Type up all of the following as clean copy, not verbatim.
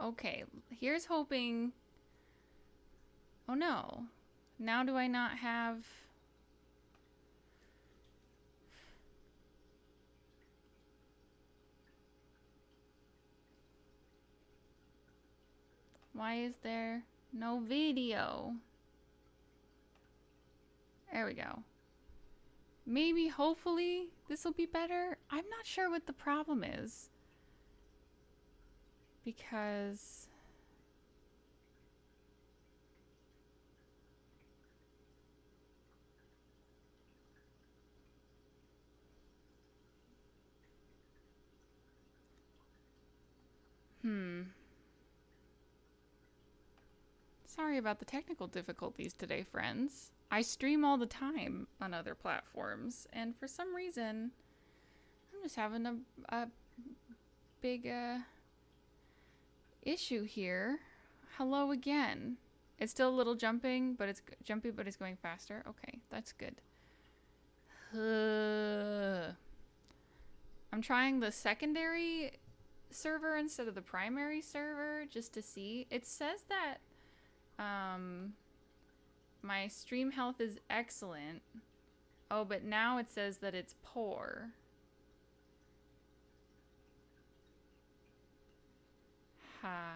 Okay, here's hoping. Oh no. Now do I not have... Why is there no video? There we go. Maybe, hopefully, this will be better. I'm not sure what the problem is. Because... Sorry about the technical difficulties today, friends. I stream all the time on other platforms, and for some reason, I'm just having a big issue here. Hello again. It's still a little jumping, but it's jumpy, but it's going faster. Okay, that's good. I'm trying the secondary server instead of the primary server just to see. It says that my stream health is excellent. Oh, but now it says that it's poor. Ha.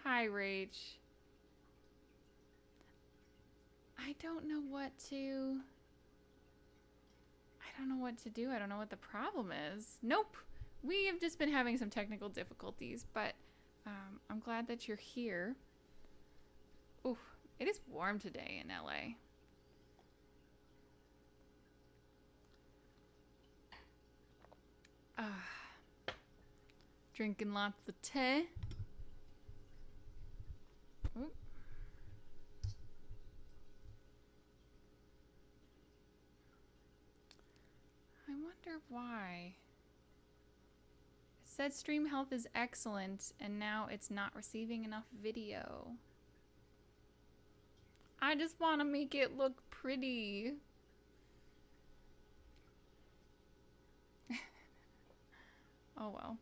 Hi, Rach. I don't know what to... I don't know what to do. I don't know what the problem is. Nope. We have just been having some technical difficulties, but I'm glad that you're here. Ooh, it is warm today in LA. Drinking lots of tea. Oop. I wonder why. It said stream health is excellent, and now it's not receiving enough video. I just want to make it look pretty. Oh well.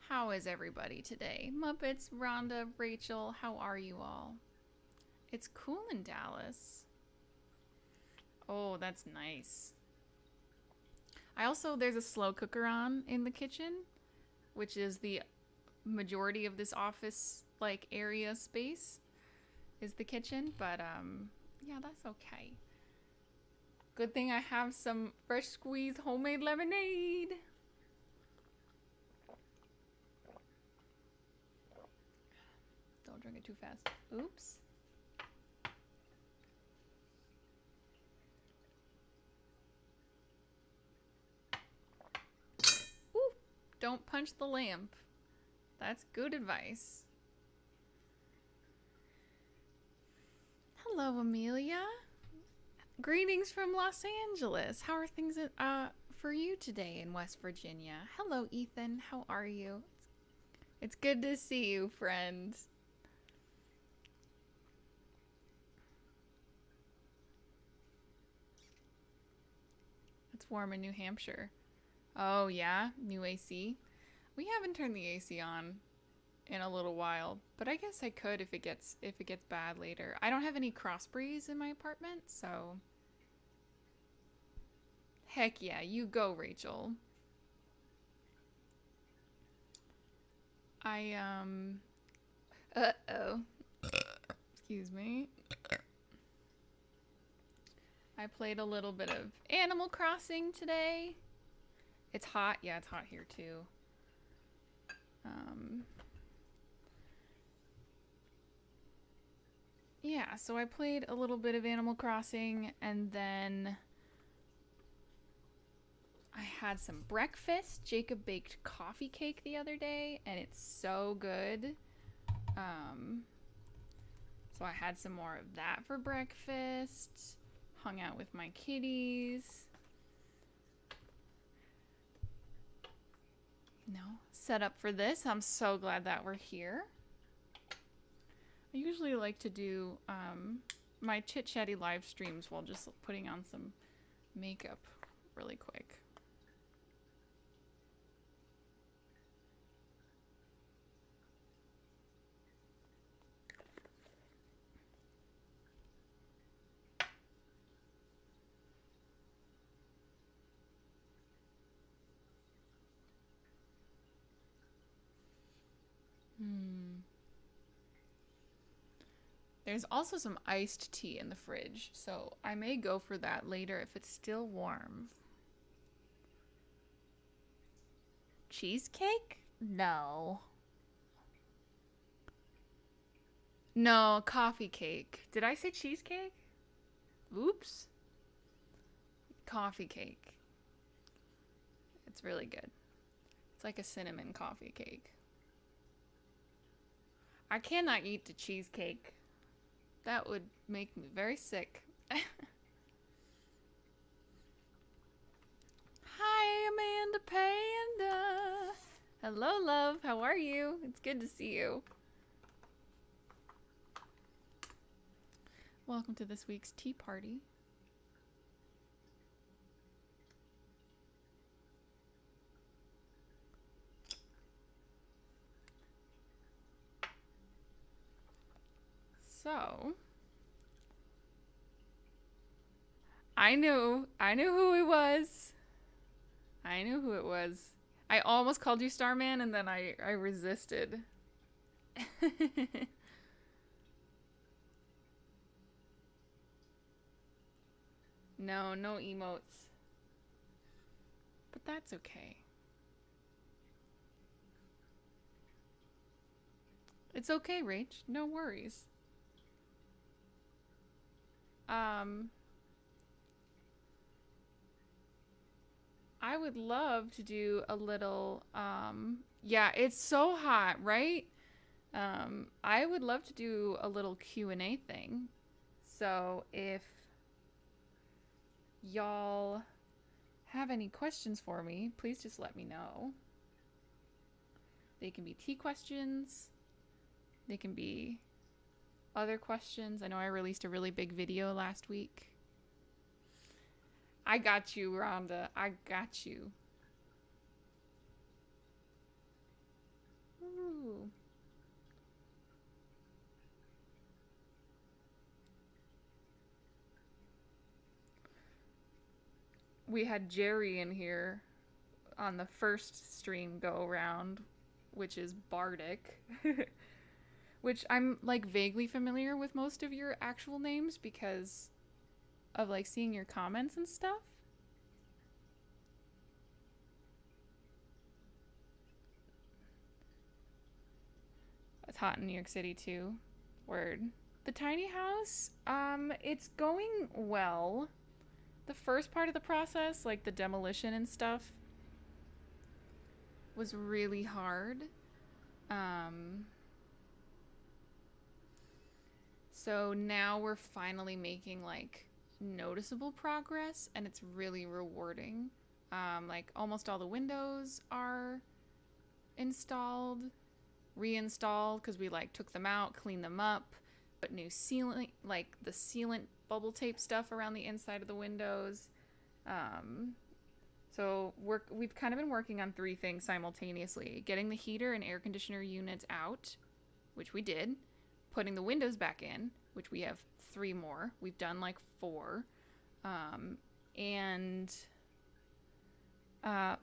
How is everybody today? Muppets, Rhonda, Rachel, how are you all? It's cool in Dallas. Oh, that's nice. There's a slow cooker on in the kitchen, which is the majority of this office like area space is the kitchen, but yeah, that's okay. Good thing I have some fresh squeezed homemade lemonade. Don't drink it too fast. Oops. Ooh, don't punch the lamp. That's good advice. Hello, Amelia. Greetings from Los Angeles. How are things for you today in West Virginia? Hello, Ethan. How are you? It's good to see you, friend. It's warm in New Hampshire. Oh, yeah? New AC? We haven't turned the AC on in a little while, but I guess I could if it gets bad later. I don't have any cross breeze in my apartment, so heck yeah, you go, Rachel. Uh-oh. Excuse me. I played a little bit of Animal Crossing today. It's hot. Yeah, it's hot here too. Yeah, so I played a little bit of Animal Crossing, and then I had some breakfast. Jacob baked coffee cake the other day, and it's so good. So I had some more of that for breakfast. Hung out with my kitties. Set up for this. I'm so glad that we're here. I usually like to do my chit-chatty live streams while just putting on some makeup really quick. There's also some iced tea in the fridge, so I may go for that later if it's still warm. Cheesecake? No. No, coffee cake. Did I say cheesecake? Oops. Coffee cake. It's really good. It's like a cinnamon coffee cake. I cannot eat the cheesecake. That would make me very sick. Hi, Amanda Panda. Hello, love. How are you? It's good to see you. Welcome to this week's tea party. So, I knew who it was. I knew who it was. I almost called you Starman and then I resisted. No emotes. But that's okay. It's okay, Rach. No worries. I would love to do a little, yeah, it's so hot, right? I would love to do a little Q&A thing. So if y'all have any questions for me, please just let me know. They can be tea questions. They can be other questions. I know I released a really big video last week. I got you, Rhonda. I got you. Ooh. We had Jerry in here on the first stream go around, which is Bardic. Which I'm like vaguely familiar with most of your actual names because of like seeing your comments and stuff. It's hot in New York City too. Word. The tiny house, it's going well. The first part of the process, like the demolition and stuff, was really hard. So now we're finally making like noticeable progress and it's really rewarding. Like almost all the windows are installed, reinstalled because we like took them out, cleaned them up, put new sealant, like the sealant bubble tape stuff around the inside of the windows. So we've kind of been working on 3 things simultaneously: getting the heater and air conditioner units out, which we did, putting the windows back in, which we have 3 more. We've done like 4. And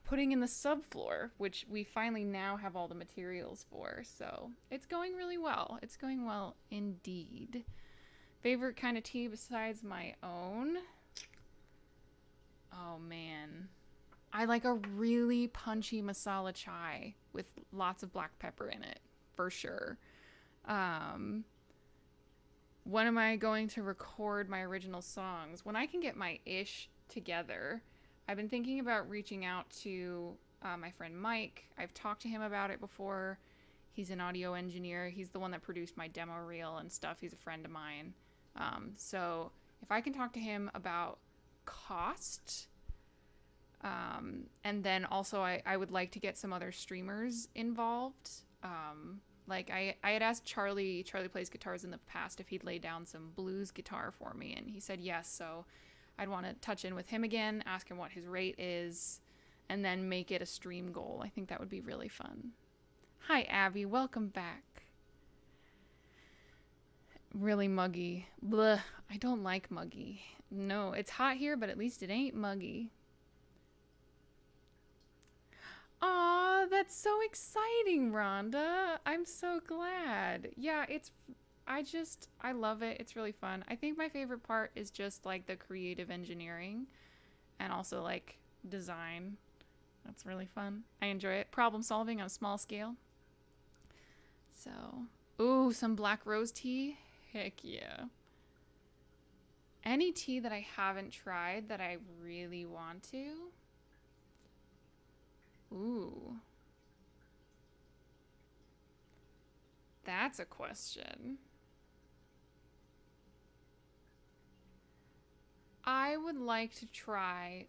putting in the subfloor, which we finally now have all the materials for. So it's going really well. It's going well indeed. Favorite kind of tea besides my own? Oh man. I like a really punchy masala chai with lots of black pepper in it, for sure. When am I going to record my original songs? When I can get my ish together. I've been thinking about reaching out to my friend Mike. I've talked to him about it before. He's an audio engineer. He's the one that produced my demo reel and stuff. He's a friend of mine. So if I can talk to him about cost, and then also I would like to get some other streamers involved. Like I had asked Charlie Plays Guitars in the past if he'd lay down some blues guitar for me, and he said yes. So I'd want to touch in with him again, ask him what his rate is, and then make it a stream goal. I think that would be really fun. Hi, Abby. Welcome back. Really muggy. Bleh. I don't like muggy. No, it's hot here, but at least it ain't muggy. Aw, that's so exciting, Rhonda. I'm so glad. Yeah, I love it. It's really fun. I think my favorite part is just like the creative engineering and also like design. That's really fun. I enjoy it. Problem solving on a small scale. So, ooh, some black rose tea. Heck yeah. Any tea that I haven't tried that I really want to? Ooh. That's a question. I would like to try,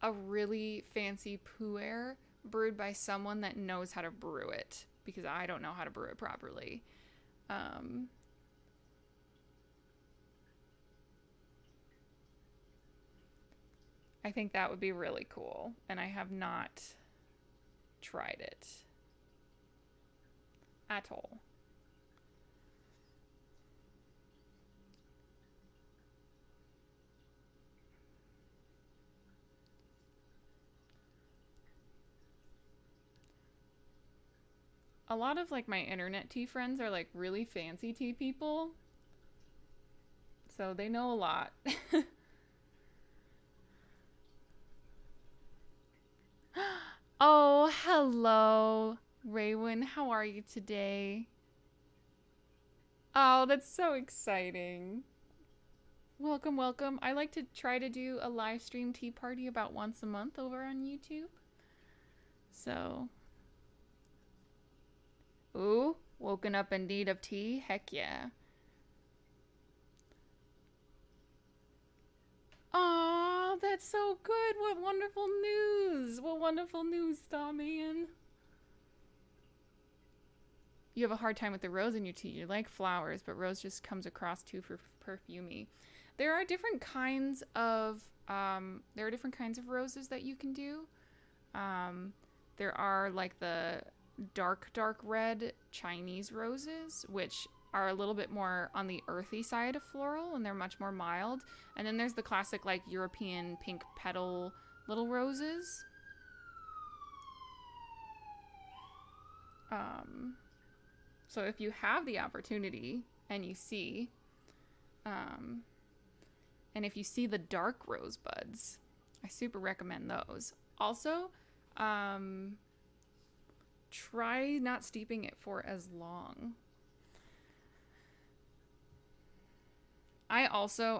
a really fancy pu'er brewed by someone that knows how to brew it, because I don't know how to brew it properly. I think that would be really cool, and I have not tried it at all. A lot of like my internet tea friends are like really fancy tea people, so they know a lot. Oh, hello, Raywin. How are you today? Oh, that's so exciting. Welcome, welcome. I like to try to do a live stream tea party about once a month over on YouTube. So, ooh, woken up in need of tea? Heck yeah. Aw, that's so good. What wonderful news. What wonderful news, Starman. You have a hard time with the rose in your tea. You like flowers, but rose just comes across too perfumey. There are different kinds of roses that you can do. There are like the dark red Chinese roses, which are a little bit more on the earthy side of floral, and they're much more mild. And then there's the classic like European pink petal little roses. So if you have the opportunity and you see, and if you see the dark rosebuds, I super recommend those. Also, try not steeping it for as long.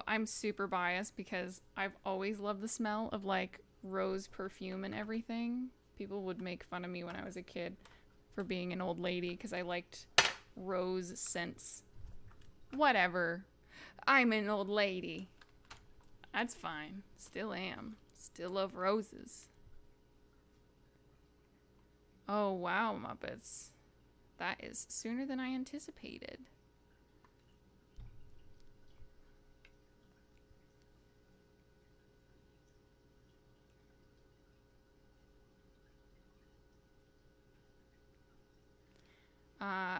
I'm super biased because I've always loved the smell of like rose perfume and everything. People would make fun of me when I was a kid for being an old lady because I liked rose scents. Whatever. I'm an old lady. That's fine. Still am. Still love roses. Oh, wow, Muppets. That is sooner than I anticipated.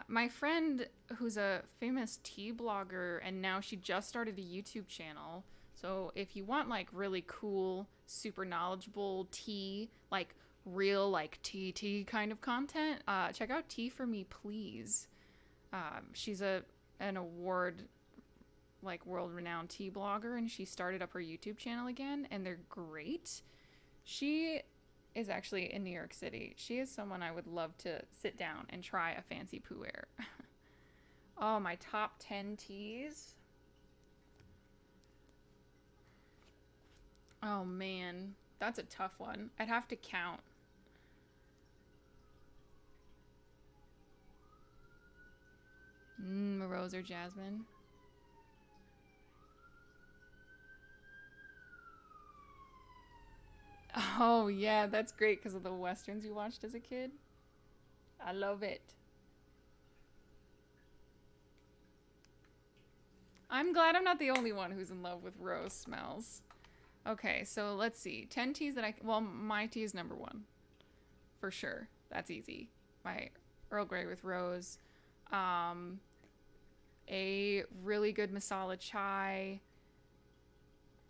My friend, who's a famous tea blogger, and now she just started a YouTube channel. So if you want like really cool, super knowledgeable tea, like real like tea kind of content, check out Tea for Me Please. She's an award like world-renowned tea blogger, and she started up her YouTube channel again, and they're great. She is actually in New York City. She is someone I would love to sit down and try a fancy pu'er. Oh, my top 10 teas. Oh man, that's a tough one. I'd have to count. Rose or jasmine. Oh, yeah, that's great because of the westerns you watched as a kid. I love it. I'm glad I'm not the only one who's in love with rose smells. Okay, so let's see. 10 teas that well, my tea is number 1. For sure. That's easy. My Earl Grey with rose. A really good masala chai.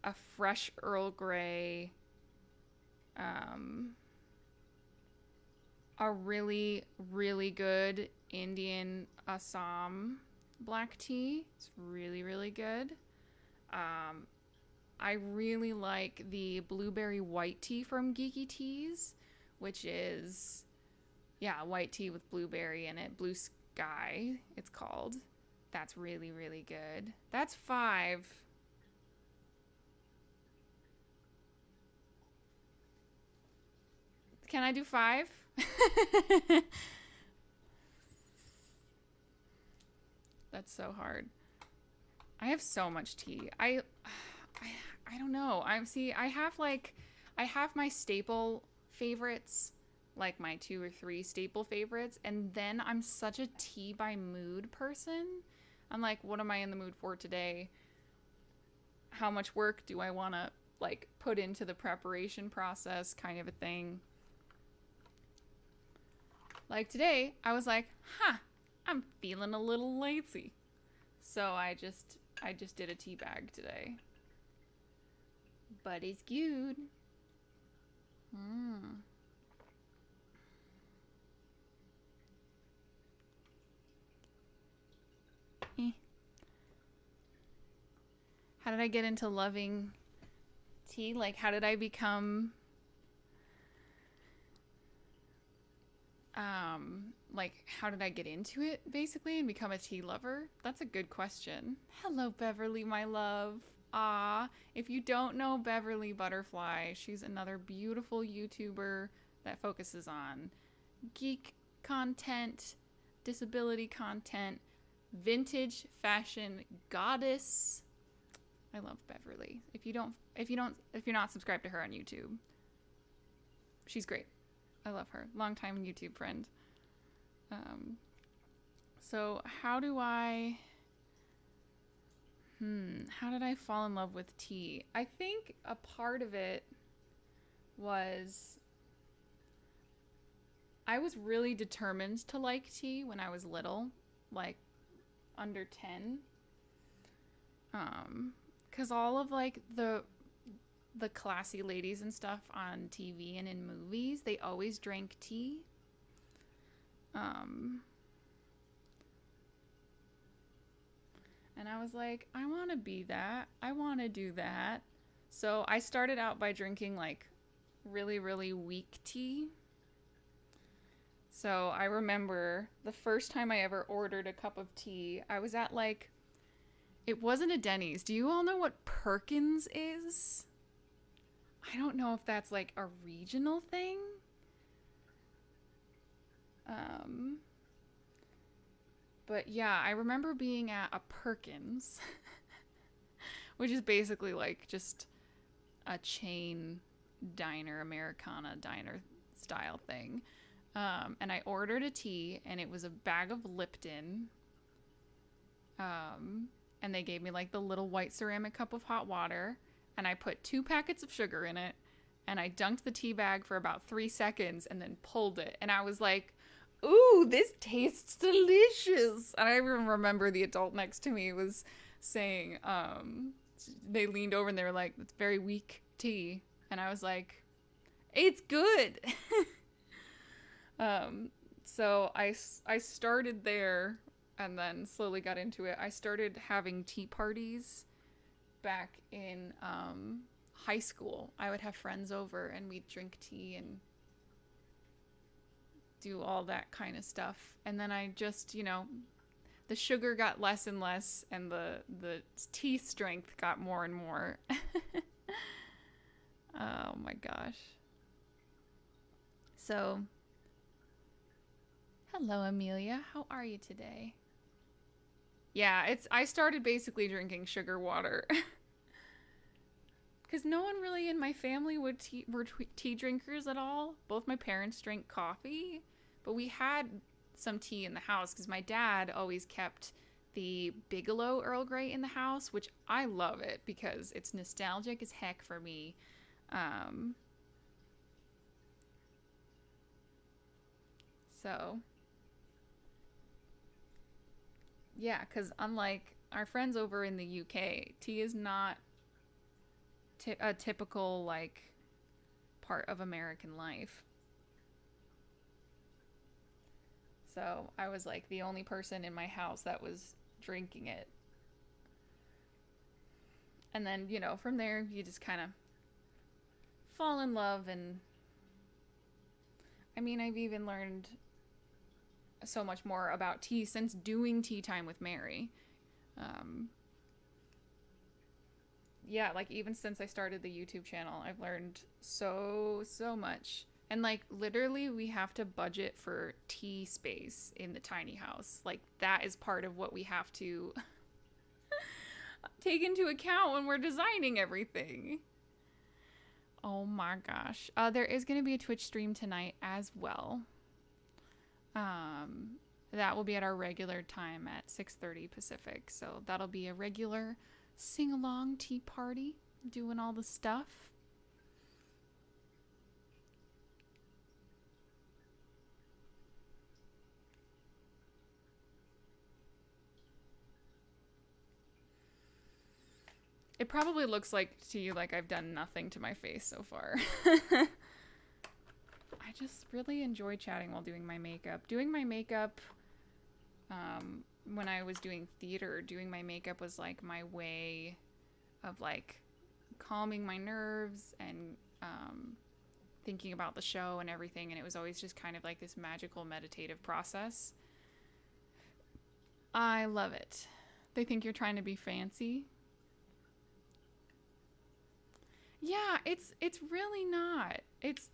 A fresh Earl Grey. A really, really good Indian Assam black tea. It's really, really good. I really like the blueberry white tea from Geeky Teas, which is, yeah, white tea with blueberry in it. Blue Sky, it's called. That's really, really good. That's 5. Can I do 5? That's so hard. I have so much tea. I don't know. I have my staple favorites, like my 2 or 3 staple favorites, and then I'm such a tea by mood person. I'm like, what am I in the mood for today? How much work do I want to like put into the preparation process, kind of a thing. Like today, I was like, I'm feeling a little lazy. So I just did a tea bag today. But it's good. How did I get into loving tea? Like, how did I become how did I get into it, basically, and become a tea lover? That's a good question. Hello, Beverly, my love. If you don't know Beverly Butterfly, she's another beautiful YouTuber that focuses on geek content, disability content, vintage fashion goddess. I love Beverly. If you're not subscribed to her on YouTube, she's great. I love her. Longtime YouTube friend. So how did I fall in love with tea? I think a part of it was I was really determined to like tea when I was little, like under 10. 'Cause all of like the classy ladies and stuff on TV and in movies, they always drank tea. And I was like, I want to be that. I want to do that. So I started out by drinking like really, really weak tea. So I remember the first time I ever ordered a cup of tea, I was at like, it wasn't a Denny's. Do you all know what Perkins is? I don't know if that's like a regional thing. But yeah, I remember being at a Perkins, which is basically like just a chain diner, Americana diner style thing. And I ordered a tea, and it was a bag of Lipton. And they gave me like the little white ceramic cup of hot water, and I put 2 packets of sugar in it, and I dunked the tea bag for about 3 seconds and then pulled it. And I was like, ooh, this tastes delicious. And I even remember the adult next to me was saying, they leaned over and they were like, it's very weak tea. And I was like, it's good. So I started there and then slowly got into it. I started having tea parties back in high school. I would have friends over and we'd drink tea and do all that kind of stuff. And then I just, the sugar got less and less, and the tea strength got more and more. Oh my gosh. So, hello, Amelia. How are you today? Yeah, I started basically drinking sugar water. Because no one really in my family were tea drinkers at all. Both my parents drank coffee, but we had some tea in the house because my dad always kept the Bigelow Earl Grey in the house, which I love it because it's nostalgic as heck for me. So, yeah, because unlike our friends over in the UK, tea is not a typical, like, part of American life. So I was like the only person in my house that was drinking it. And then, you know, from there, you just kind of fall in love. And I mean, I've even learned so much more about tea since doing Tea Time with Mary. Um, yeah, like even since I started the YouTube channel, I've learned so much. And like literally we have to budget for tea space in the tiny house. Like that is part of what we have to take into account when we're designing everything. Oh my gosh. There is going to be a Twitch stream tonight as well. That will be at our regular time at 6:30 Pacific. So that'll be a regular sing-along tea party, doing all the stuff. It probably looks like to you like I've done nothing to my face so far. I just really enjoy chatting while doing my makeup. Doing my makeup, when I was doing theater, doing my makeup was like my way of like calming my nerves and thinking about the show and everything. And it was always just kind of like this magical meditative process. I love it. They think you're trying to be fancy. Yeah, it's really not. It's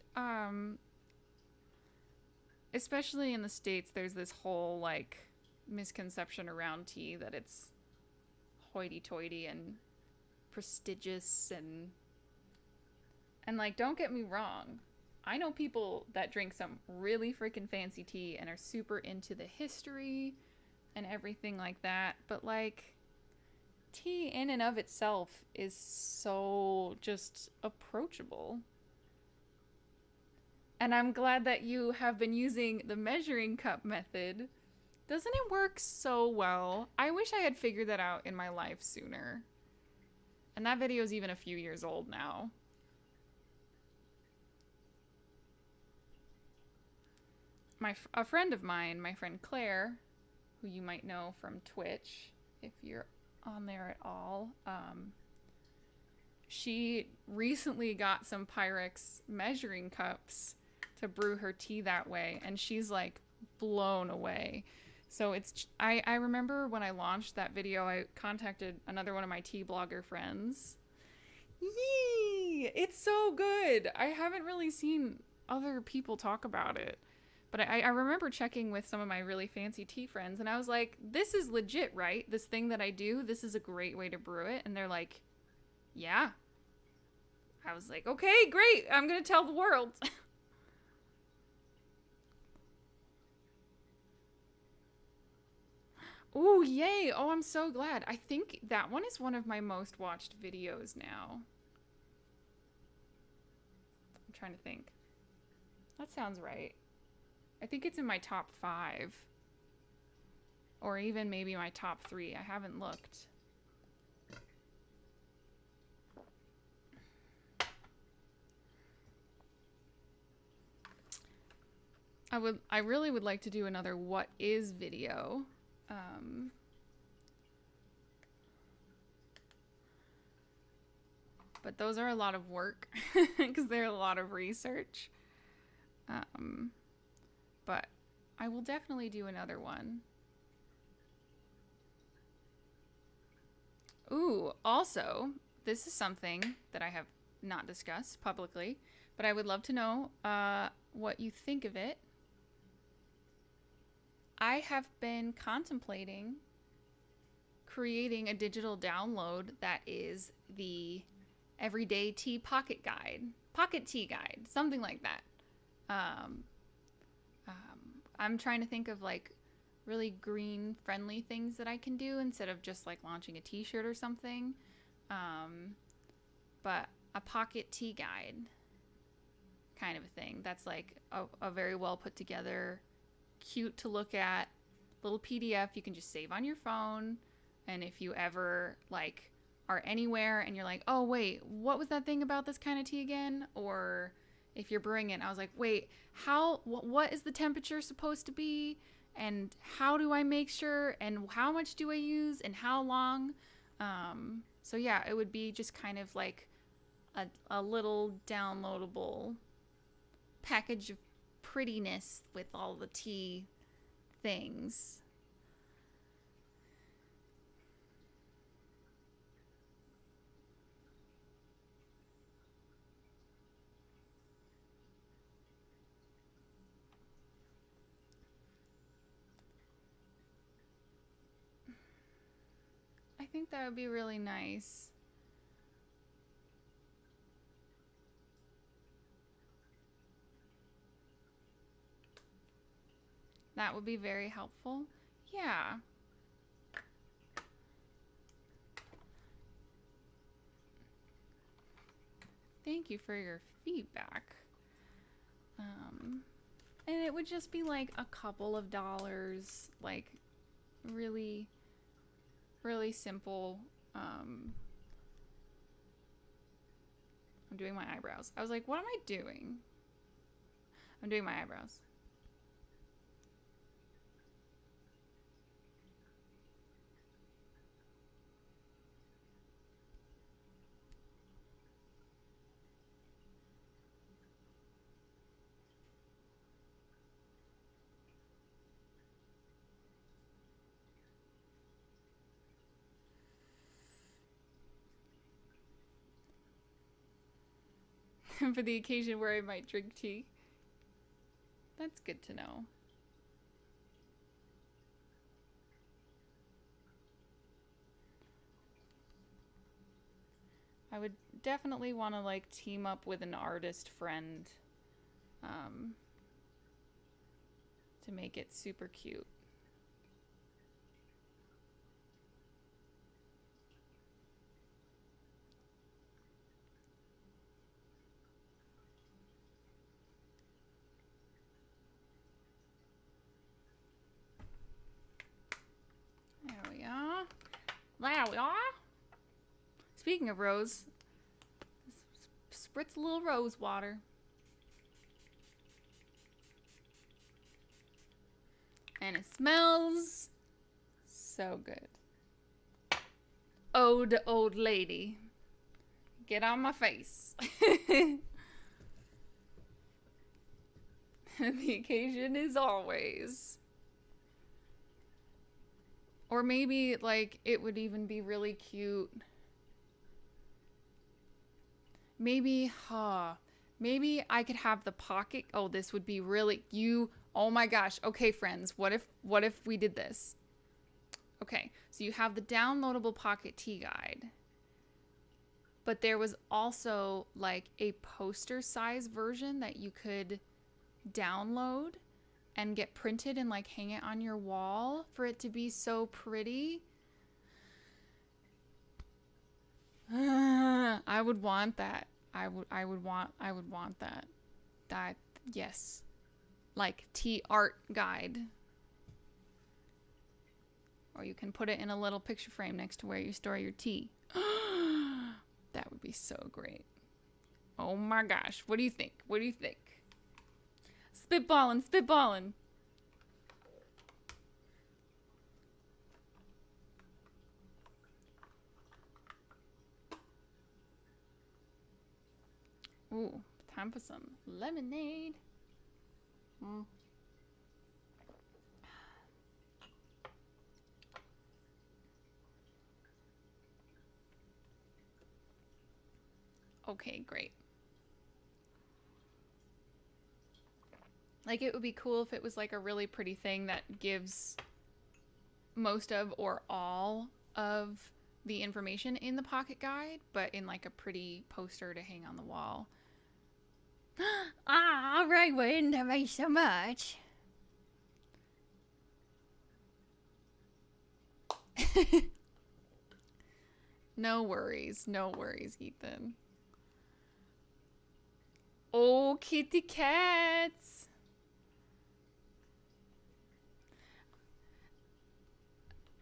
especially in the States, there's this whole like misconception around tea that it's hoity-toity and prestigious and like don't get me wrong. I know people that drink some really freaking fancy tea and are super into the history and everything like that, but like tea in and of itself is so just approachable. And I'm glad that you have been using the measuring cup method. Doesn't it work so well? I wish I had figured that out in my life sooner. And that video is even a few years old now. A friend of mine, my friend Claire, who you might know from Twitch, if you're on there at all, she recently got some Pyrex measuring cups to brew her tea that way, and she's like blown away. So it's I remember when I launched that video, I contacted another one of my tea blogger friends. Yee! It's so good. I haven't really seen other people talk about it. But I remember checking with some of my really fancy tea friends, and I was like, this is legit, right? This thing that I do, this is a great way to brew it. And they're like, yeah. I was like, okay, great. I'm going to tell the world. Ooh, yay. Oh, I'm so glad. I think that one is one of my most watched videos now. I'm trying to think. That sounds right. I think it's in my top 5. Or even maybe my top 3. I haven't looked. I really would like to do another what is video. But those are a lot of work because they're a lot of research. But I will definitely do another one. Ooh, also, this is something that I have not discussed publicly, but I would love to know what you think of it. I have been contemplating creating a digital download that is the Everyday Tea Pocket Guide, Pocket Tea Guide, something like that. I'm trying to think of like really green friendly things that I can do instead of just like launching a t-shirt or something. But a pocket tea guide kind of a thing. That's like a very well put together, cute to look at little PDF you can just save on your phone. And if you ever like are anywhere and you're like, oh wait, what was that thing about this kind of tea again? Or if you're brewing it, I was like, wait, what is the temperature supposed to be? And how do I make sure? And how much do I use? And how long? So yeah, it would be just kind of like a little downloadable package of prettiness with all the tea things. I think that would be really nice. That would be very helpful. Yeah. Thank you for your feedback. And it would just be like a couple of dollars, like really, really simple. I'm doing my eyebrows. I was like, what am I doing? I'm doing my eyebrows. For the occasion where I might drink tea. That's good to know. I would definitely want to like team up with an artist friend to make it super cute. There we are. There we are. Speaking of rose, spritz a little rose water. And it smells so good. Ode old lady. Get on my face. The occasion is always. Or maybe like it would even be really cute. Maybe, maybe I could have the pocket. Oh, this would be really oh my gosh. Okay, friends, what if we did this? Okay, so you have the downloadable pocket tea guide. But there was also like a poster size version that you could download and get printed and like hang it on your wall for it to be so pretty. I would want that. I would want that. That, yes. Like tea art guide. Or you can put it in a little picture frame next to where you store your tea. That would be so great. Oh my gosh. What do you think? What do you think? Spitballing, spitballing. Ooh, time for some lemonade. Okay, great. Like, it would be cool if it was like a really pretty thing that gives most of or all of the information in the pocket guide, but in like a pretty poster to hang on the wall. All right, Wayne, thank you so much. No worries. No worries, Ethan. Oh, kitty cats.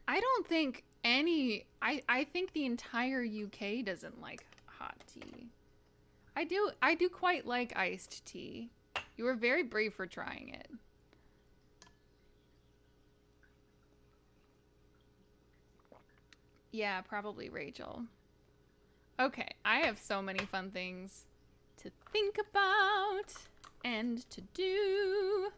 I don't think I think the entire UK doesn't like hot tea. I do quite like iced tea. You were very brave for trying it. Yeah, probably Rachel. Okay, I have so many fun things to think about and to do.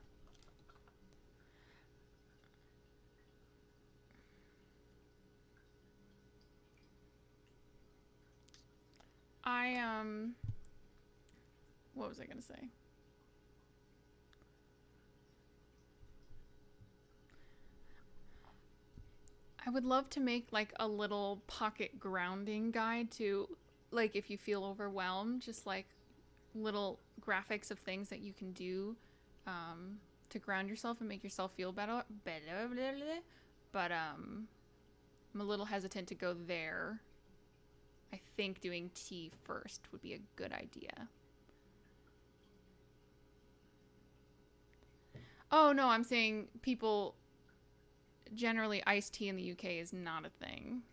I what was I going to say? I would love to make like a little pocket grounding guide to like if you feel overwhelmed, just like little graphics of things that you can do to ground yourself and make yourself feel better. But I'm a little hesitant to go there. I think doing tea first would be a good idea. Oh no, I'm saying people generally iced tea in the UK is not a thing.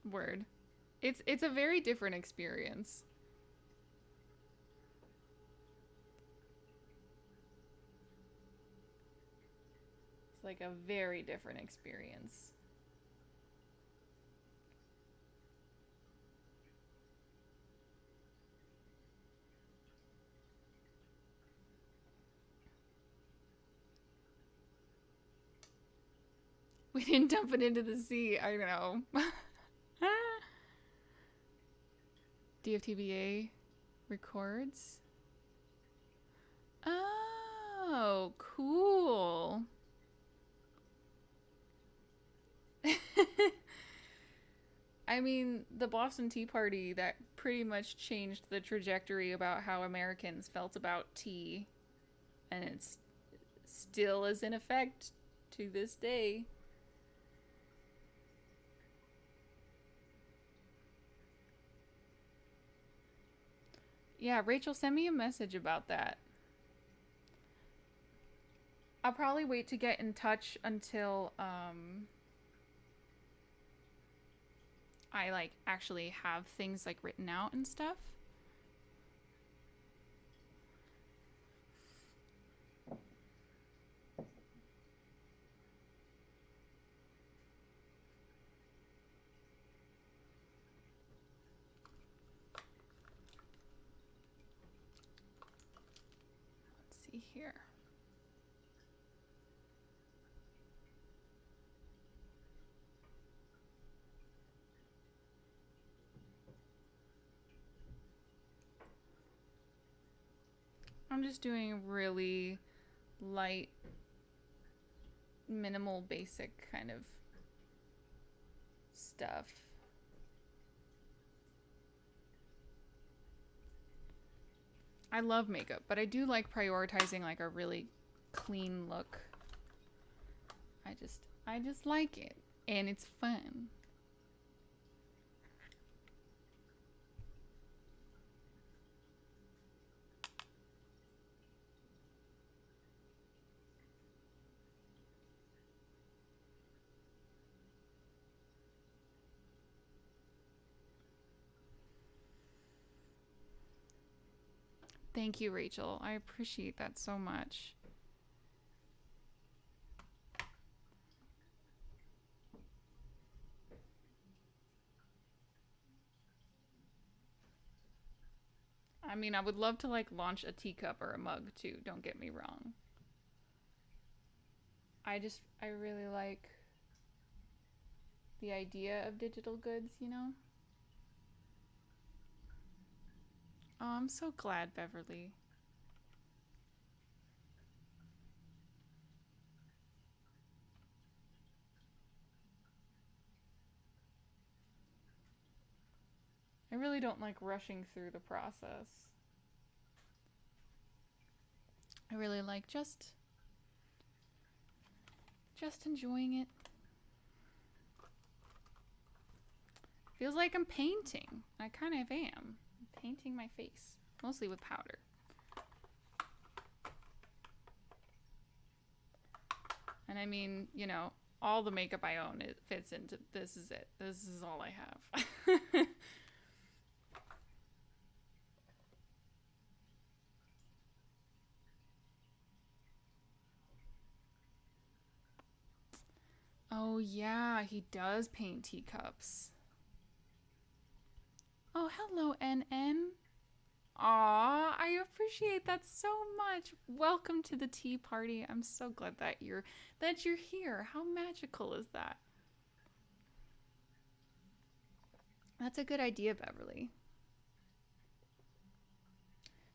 Word. It's a very different experience. It's like a very different experience. We didn't dump it into the sea. I know. DFTBA records. Oh, cool. I mean, the Boston Tea Party that pretty much changed the trajectory about how Americans felt about tea, and it's still is in effect to this day. Yeah, Rachel, send me a message about that. I'll probably wait to get in touch until I like actually have things like written out and stuff. Let's see here. I'm just doing really light, minimal, basic kind of stuff. I love makeup, but I do like prioritizing like a really clean look. I just like it and it's fun. Thank you, Rachel. I appreciate that so much. I mean, I would love to like launch a teacup or a mug too, don't get me wrong. I really like the idea of digital goods, you know? Oh, I'm so glad, Beverly. I really don't like rushing through the process. I really like just enjoying it. Feels like I'm painting. I kind of am. I'm painting my face, mostly with powder. And I mean, you know, all the makeup I own, it fits into this is it. This is all I have. Oh yeah, he does paint teacups. Oh, hello, NN. Aw, I appreciate that so much. Welcome to the tea party. I'm so glad that you're here. How magical is that? That's a good idea, Beverly.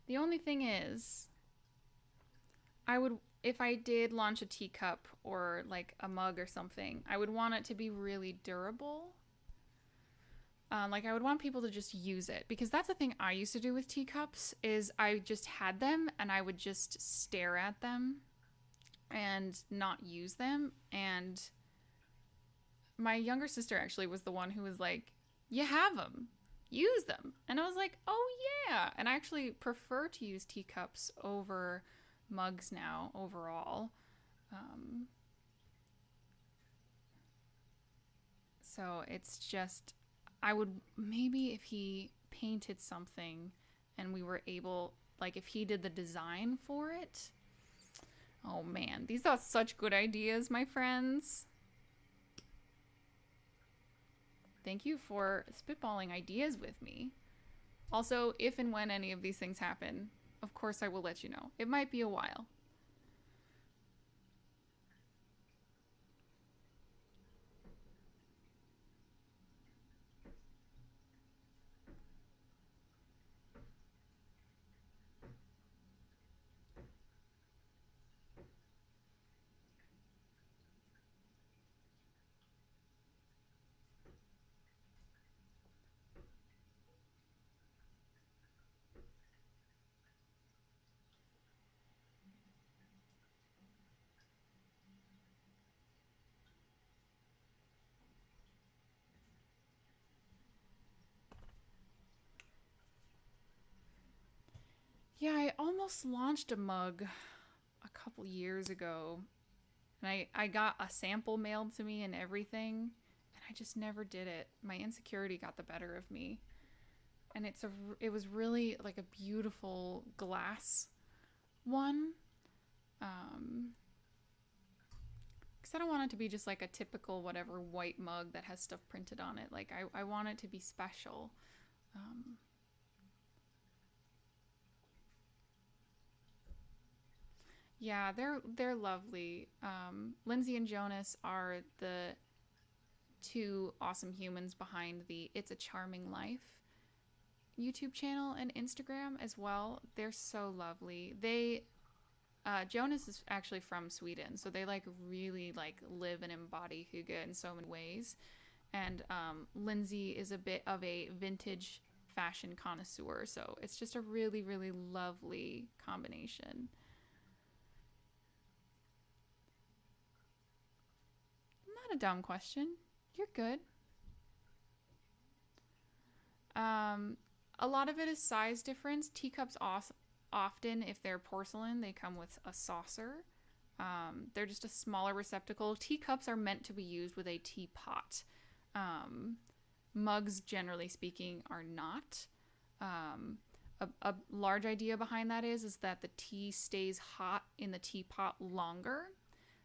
The only thing is, I would if I did launch a teacup or like a mug or something, I would want it to be really durable. Like I would want people to just use it because that's the thing I used to do with teacups is I just had them and I would just stare at them and not use them. And my younger sister actually was the one who was like, "You have them, use them," and I was like, "Oh yeah." And I actually prefer to use teacups over mugs now overall. Um, so it's just I would maybe if he painted something and we were able, like if he did the design for it. Oh man, these are such good ideas, my friends. Thank you for spitballing ideas with me. Also, if and when any of these things happen, of course I will let you know. It might be a while. Yeah, I almost launched a mug a couple years ago. And I got a sample mailed to me and everything. And I just never did it. My insecurity got the better of me. And it was really like a beautiful glass one. Because I don't want it to be just like a typical whatever white mug that has stuff printed on it. Like I want it to be special. Um, yeah, they're lovely. Lindsay and Jonas are the two awesome humans behind the It's a Charming Life YouTube channel and Instagram as well. They're so lovely. Jonas is actually from Sweden, so they like really like live and embody hygge in so many ways. And Lindsay is a bit of a vintage fashion connoisseur, so it's just a really really lovely combination. Not a dumb question. You're good. Um, a lot of it is size difference. Teacups often, if they're porcelain, they come with a saucer. They're just a smaller receptacle. Teacups are meant to be used with a teapot. Um, Mugs, generally speaking, are not. A large idea behind that is that the tea stays hot in the teapot longer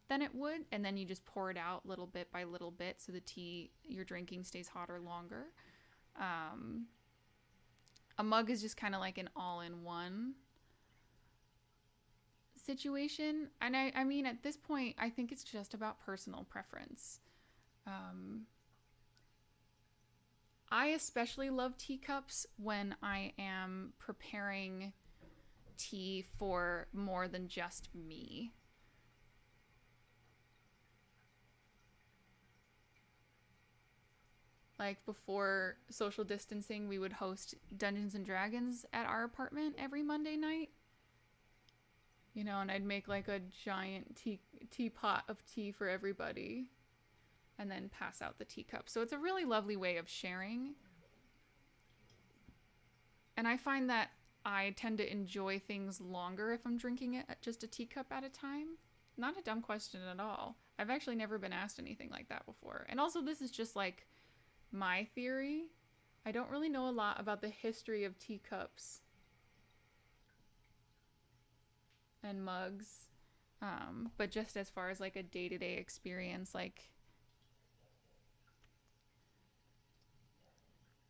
than it would, and then you just pour it out little bit by little bit, so the tea you're drinking stays hotter longer. Um, a mug is just kind of like an all-in-one situation, and I mean at this point I think it's just about personal preference. um, I especially love teacups when I am preparing tea for more than just me. Like before social distancing, we would host Dungeons and Dragons at our apartment every Monday night. You know, and I'd make like a giant teapot of tea for everybody and then pass out the teacups. So it's a really lovely way of sharing. And I find that I tend to enjoy things longer if I'm drinking it at just a teacup at a time. Not a dumb question at all. I've actually never been asked anything like that before. And also, this is just like my theory. I don't really know a lot about the history of teacups and mugs. But just as far as like a day-to-day experience, like,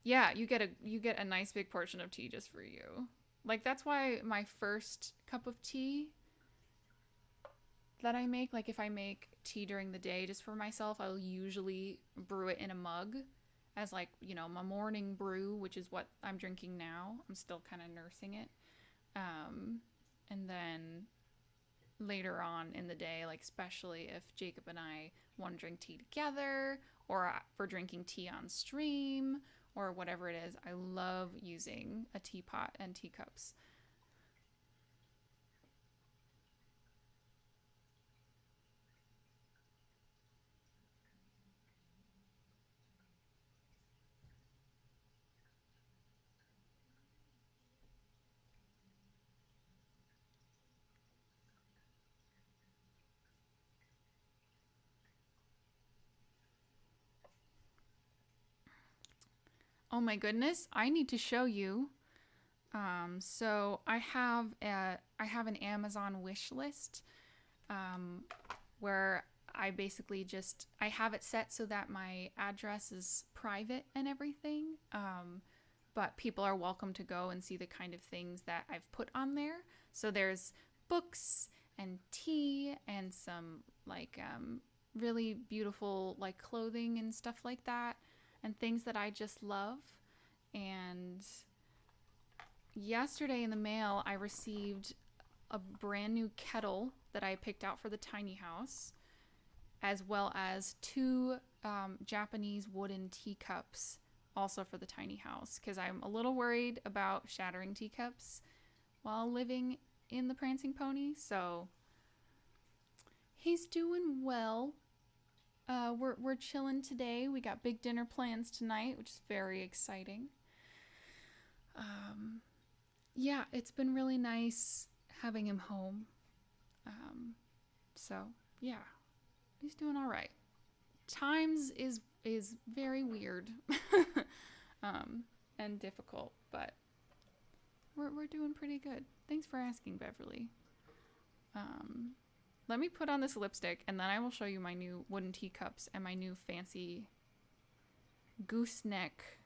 yeah, you get a nice big portion of tea just for you. Like, that's why my first cup of tea that I make, like if I make tea during the day just for myself, I'll usually brew it in a mug as like, you know, my morning brew, which is what I'm drinking now. I'm still kind of nursing it. And then later on in the day, like especially if Jacob and I want to drink tea together or for drinking tea on stream or whatever it is, I love using a teapot and teacups. Oh my goodness, I need to show you. So I have an Amazon wish list where I basically just I have it set so that my address is private and everything. But people are welcome to go and see the kind of things that I've put on there. So there's books and tea and some like really beautiful like clothing and stuff like that and things that I just love. And yesterday in the mail, I received a brand new kettle that I picked out for the tiny house, as well as two Japanese wooden teacups, also for the tiny house, because I'm a little worried about shattering teacups while living in the Prancing Pony. So he's doing well. We're chilling today. We got big dinner plans tonight, which is very exciting. Yeah, it's been really nice having him home. So yeah, he's doing all right. Times is very weird, and difficult, but we're doing pretty good. Thanks for asking, Beverly. Let me put on this lipstick, and then I will show you my new wooden teacups and my new fancy gooseneck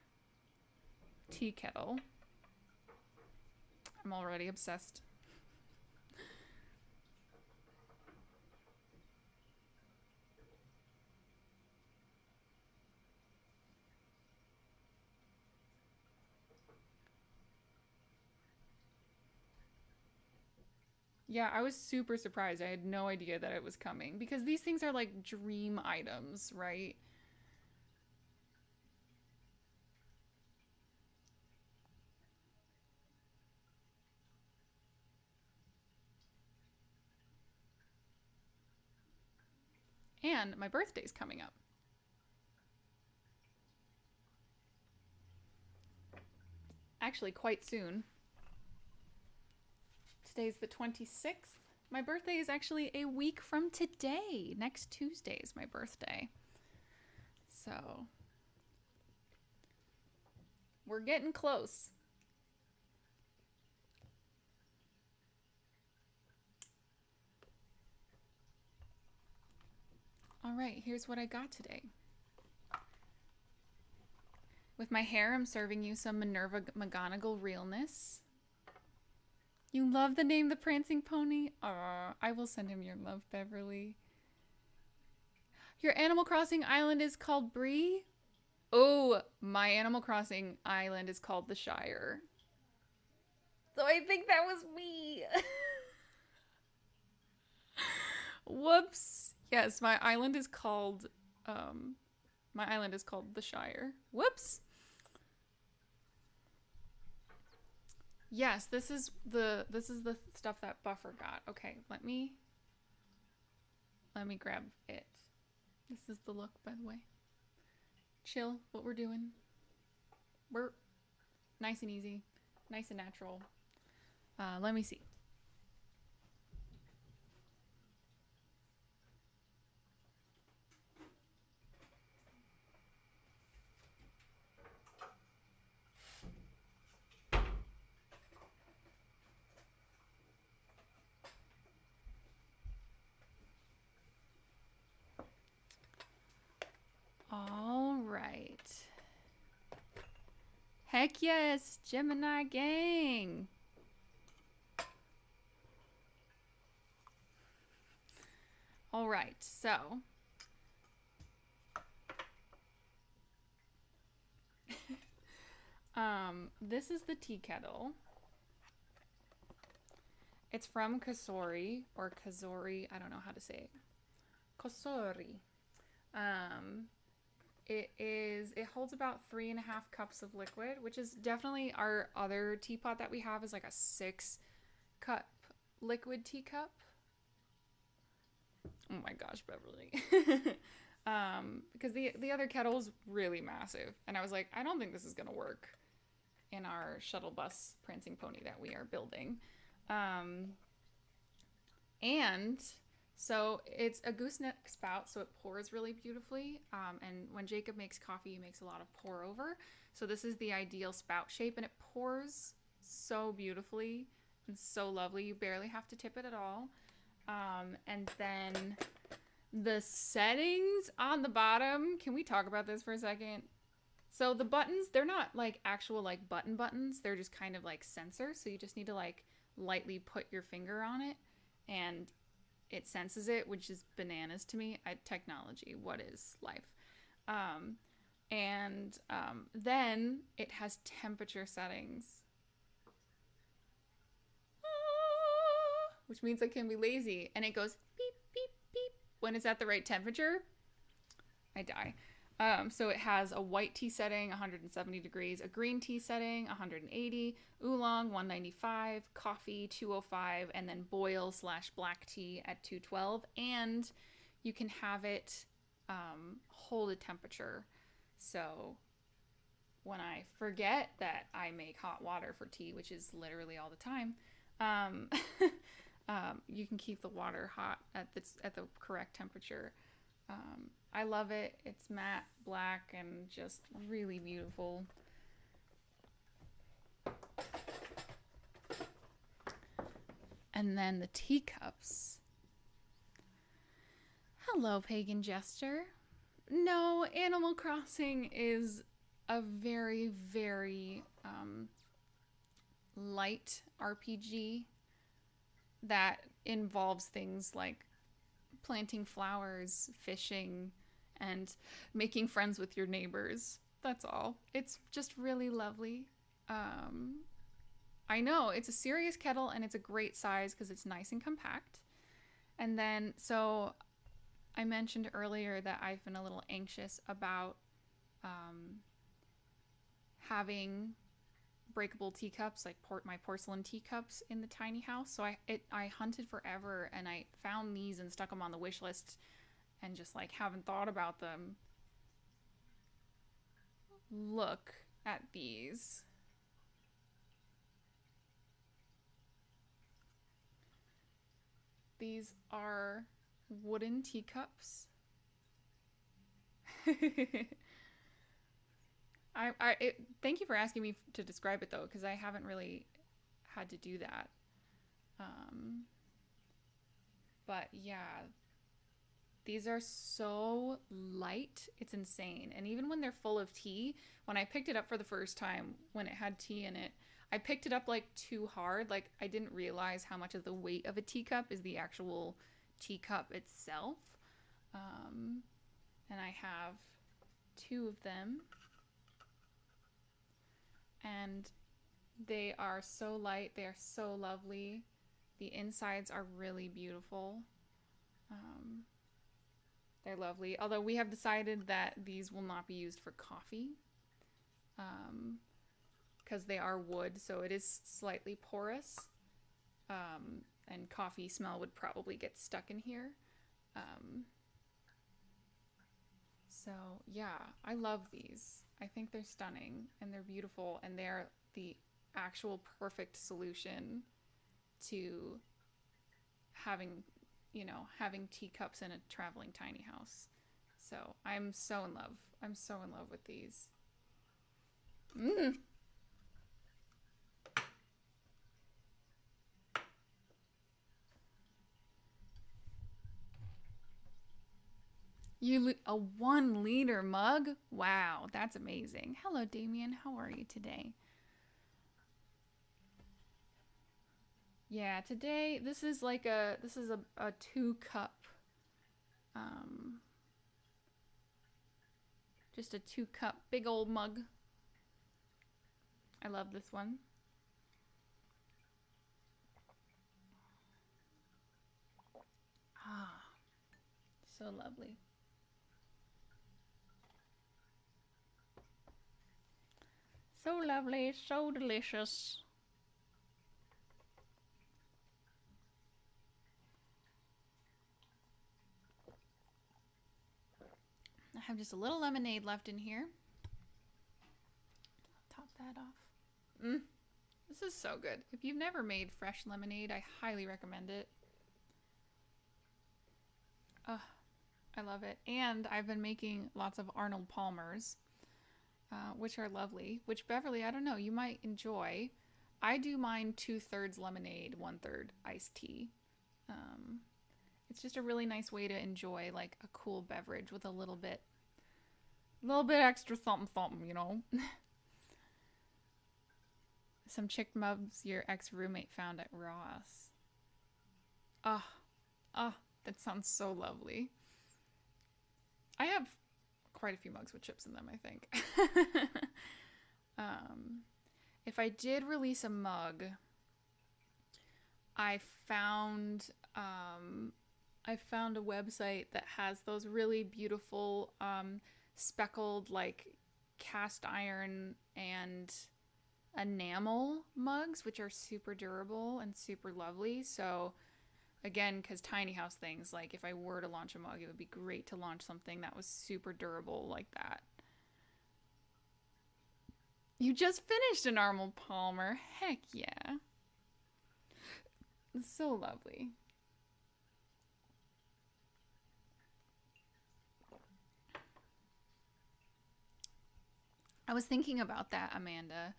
tea kettle. I'm already obsessed. Yeah, I was super surprised. I had no idea that it was coming because these things are like dream items, right? And my birthday's coming up. Actually, quite soon. Today's the 26th. My birthday is actually a week from today. Next Tuesday is my birthday. So, we're getting close. All right, here's what I got today. With my hair, I'm serving you some Minerva McGonagall realness. You love the name The Prancing Pony? Aw, I will send him your love, Beverly. Your Animal Crossing island is called Bree? Oh, my Animal Crossing island is called the Shire. So I think that was me. Whoops. Yes, my island is called the Shire. Whoops. Yes, this is the stuff that Buffer got. Okay, let me grab it. This is the look, by the way. Chill, what we're doing. We're nice and easy, nice and natural. Let me see. All right. Heck yes, Gemini gang. All right, so this is the tea kettle. It's from Kasori or Kazori. I don't know how to say it. Kasori. Um, it holds about 3.5 cups of liquid, which is definitely our other teapot that we have is like a 6 cup liquid teacup. Oh my gosh, Beverly. Because the other kettle is really massive, and I was like, I don't think this is gonna work in our shuttle bus prancing pony that we are building. And so it's a gooseneck spout, so it pours really beautifully. And when Jacob makes coffee, he makes a lot of pour over. So this is the ideal spout shape, and it pours so beautifully and so lovely. You barely have to tip it at all. And then the settings on the bottom. Can we talk about this for a second? So the buttons, they're not like actual like buttons. They're just kind of like sensors. So you just need to like lightly put your finger on it and it senses it, which is bananas to me. Technology, what is life? Then it has temperature settings, which means I can be lazy. And it goes beep, beep, beep when it's at the right temperature. I die. So it has a white tea setting, 170 degrees, a green tea setting, 180, oolong, 195, coffee, 205, and then boil/black tea at 212. And you can have it hold a temperature. So when I forget that I make hot water for tea, which is literally all the time, you can keep the water hot at the correct temperature. I love it. It's matte black and just really beautiful. And then the teacups. Hello, Pagan Jester. No, Animal Crossing is a very, very light RPG that involves things like planting flowers, fishing, and making friends with your neighbors. That's all. It's just really lovely. I know, it's a serious kettle and it's a great size because it's nice and compact. And then, so I mentioned earlier that I've been a little anxious about having breakable teacups, like my porcelain teacups in the tiny house. So I hunted forever and I found these and stuck them on the wish list and just like haven't thought about them. Look at these. These are wooden teacups. Thank you for asking me to describe it though, because I haven't really had to do that. But yeah, these are so light, it's insane. And even when they're full of tea, when I picked it up for the first time, when it had tea in it, I picked it up like too hard. Like I didn't realize how much of the weight of a teacup is the actual teacup itself. And I have 2 of them. And they are so light, they are so lovely. The insides are really beautiful. They're lovely. Although we have decided that these will not be used for coffee. because they are wood, so it is slightly porous. And coffee smell would probably get stuck in here. So yeah, I love these. I think they're stunning and they're beautiful and they're the actual perfect solution to having, having teacups in a traveling tiny house. So I'm so in love. I'm so in love with these. Mm. A 1 liter mug? Wow, that's amazing. Hello, Damien. How are you today? Yeah, today this is a 2 cup, um, just a 2 cup big old mug. I love this one. Ah, so lovely. So lovely, so delicious. I have just a little lemonade left in here. Top that off. This is so good. If you've never made fresh lemonade, I highly recommend it. Ugh, I love it. And I've been making lots of Arnold Palmers, which are lovely. Which, Beverly, I don't know, you might enjoy. I do mine 2/3 lemonade, 1/3 iced tea. It's just a really nice way to enjoy like a cool beverage with a little bit extra something something. Some chick mubs your ex-roommate found at Ross. Ah, that sounds so lovely. I have quite a few mugs with chips in them, I think. If I did release a mug, I found a website that has those really beautiful speckled like cast iron and enamel mugs, which are super durable and super lovely. So again, because tiny house things, like if I were to launch a mug, it would be great to launch something that was super durable like that. You just finished an Arnold Palmer. Heck yeah. It's so lovely. I was thinking about that, Amanda,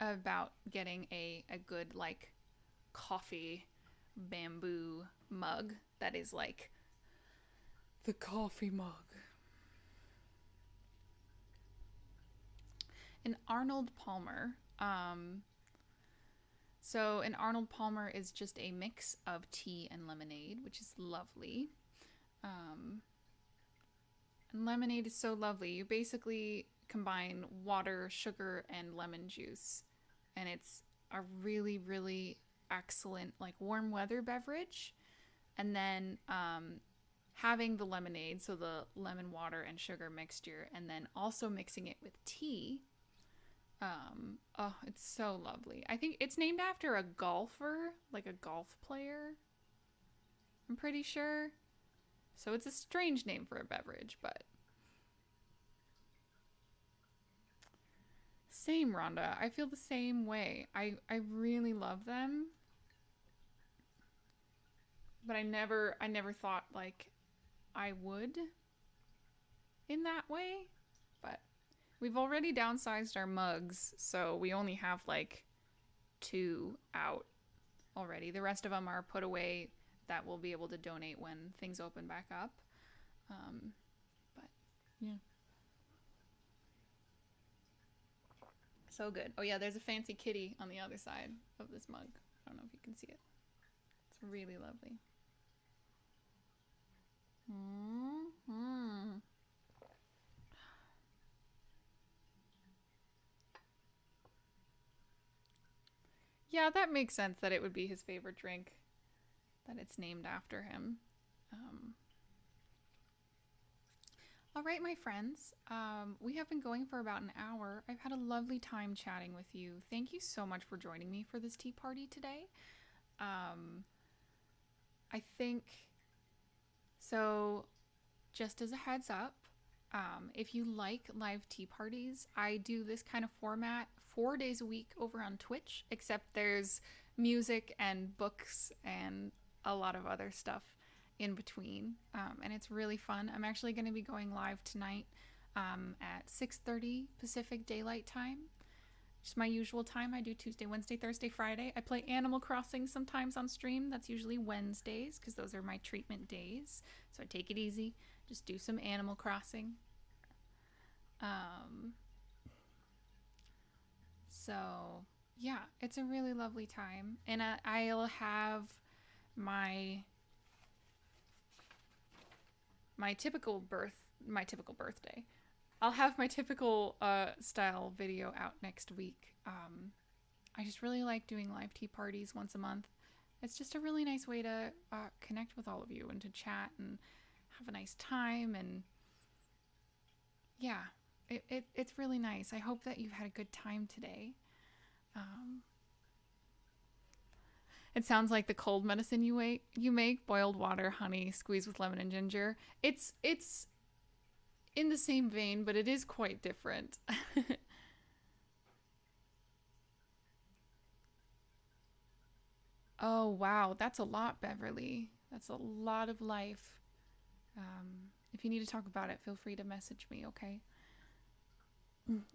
about getting a good like coffee bamboo mug that is like the coffee mug. An Arnold Palmer. So an Arnold Palmer is just a mix of tea and lemonade, which is lovely. And lemonade is so lovely. You basically combine water, sugar, and lemon juice, and it's a really, really excellent like warm weather beverage. And then having the lemonade, so the lemon water and sugar mixture, and then also mixing it with tea. Oh, it's so lovely. I think it's named after a golfer, like a golf player. I'm pretty sure. So it's a strange name for a beverage, but same, Rhonda. I feel the same way. I really love them. But I never thought like I would in that way. But we've already downsized our mugs, so we only have like 2 out already. The rest of them are put away that we'll be able to donate when things open back up. But yeah. So good. Oh yeah, there's a fancy kitty on the other side of this mug. I don't know if you can see it. It's really lovely. Mm-hmm. Yeah, that makes sense that it would be his favorite drink, that it's named after him. Um, All right, my friends. We have been going for about an hour. I've had a lovely time chatting with you. Thank you so much for joining me for this tea party today. Um, I think so. Just as a heads up, if you like live tea parties, I do this kind of format 4 days a week over on Twitch, except there's music and books and a lot of other stuff in between. And it's really fun. I'm actually going to be going live tonight at 6:30 Pacific Daylight Time. Just my usual time. I do Tuesday, Wednesday, Thursday, Friday. I play Animal Crossing sometimes on stream. That's usually Wednesdays because those are my treatment days. So I take it easy. Just do some Animal Crossing. Um, so yeah, it's a really lovely time, and I'll have my my typical birthday. I'll have my typical style video out next week. I just really like doing live tea parties once a month. It's just a really nice way to connect with all of you and to chat and have a nice time. And yeah, it's really nice. I hope that you've had a good time today. Um, it sounds like the cold medicine you make: boiled water, honey, squeezed with lemon and ginger. It's in the same vein, but it is quite different. Oh, wow. That's a lot, Beverly. That's a lot of life. If you need to talk about it, feel free to message me, okay?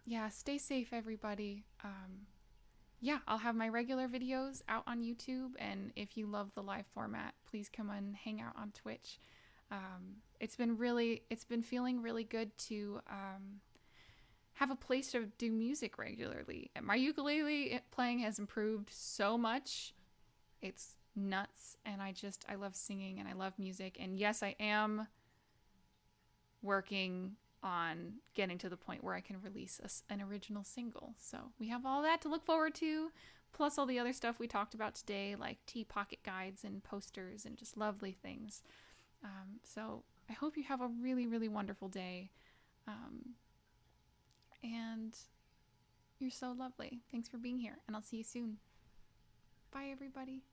Yeah, stay safe, everybody. Yeah, I'll have my regular videos out on YouTube, and if you love the live format, please come and hang out on Twitch. It's been feeling really good to have a place to do music regularly. My ukulele playing has improved so much. It's nuts, and I love singing and I love music. And yes, I am working on getting to the point where I can release an original single. So we have all that to look forward to, plus all the other stuff we talked about today, like tea pocket guides and posters and just lovely things. So I hope you have a really, really wonderful day. And you're so lovely. Thanks for being here, and I'll see you soon. Bye, everybody.